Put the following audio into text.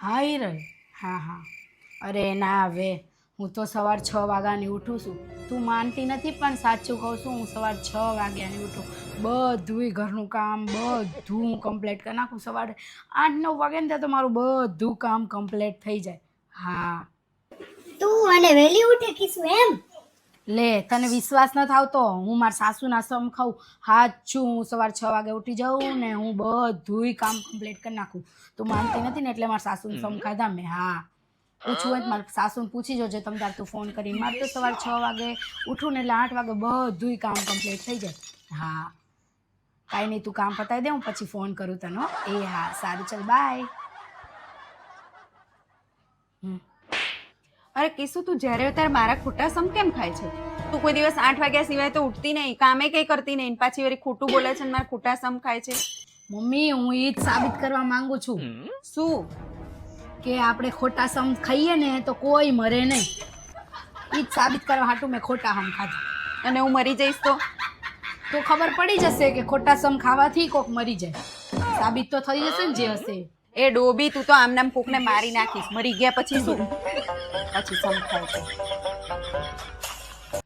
હા હિરલ, હા હા. અરે ના હવે હું તો સવાર 6 વાગ્યાની ઉઠું છું. તું માનતી નથી પણ સાચું કહું છું, હું સવાર 6 વાગ્યાની ઉઠું. બધુંય ઘરનું કામ બધું હું કમ્પ્લીટ કરી નાખું. સવારે 8-9 વાગે ને ત્યાં તો મારું બધું કામ કમ્પ્લીટ થઈ જાય. હા તું અને વહેલી ઉઠે કીશું એમ? લે, તને વિશ્વાસ નથી આવતો? હું મારા સાસુના સમ ખાઉં. હાચું, હું સવાર 6 વાગે ઉઠી જાઉં ને હું બધુંય કામ કમ્પ્લીટ કરી નાખું. તું માનતી નથી ને એટલે મારા સાસુને સમ ખાધા મેં. હા, પૂછવું હોય તો મારા સાસુને પૂછી જોજે તમ તાર તું ફોન કરીને. મારે તો સવાર 6 વાગે ઉઠું ને એટલે 8 વાગે બધુંય કામ કમ્પ્લીટ થઈ જાય. હા, કાંઈ નહીં, તું કામ પતાવી દે, હું પછી ફોન કરું તને હો. એ હા, સારું, ચાલ બાય. અરે કીશું, તું જ્યારે ત્યારે મારા ખોટા સમ કેમ ખાય છે? તું કોઈ દિવસ 8 વાગ્યા સિવાય તો ઉઠતી નહીં, કામે કઈ કરતી નહીં, પાછી વળી ખોટું બોલે છે ને મારા ખોટા સમ ખાય છે. મમ્મી, હું એ જ સાબિત કરવા માંગુ છું શું? કે આપણે ખોટા સમ ખાઈએ ને તો કોઈ મરે નહીં. એ જ સાબિત કરવા હાટું મેં ખોટા સમ ખાધા. અને હું મરી જઈશ તો? તો ખબર પડી જશે કે ખોટા સમ ખાવાથી કોક મરી જાય. સાબિત તો થઈ જશે ને જે હશે. એ ડોબી, તું તો આમ નામ કોકને મારી નાખીશ. મરી ગયા પછી શું? પછી સમ ખાય છે.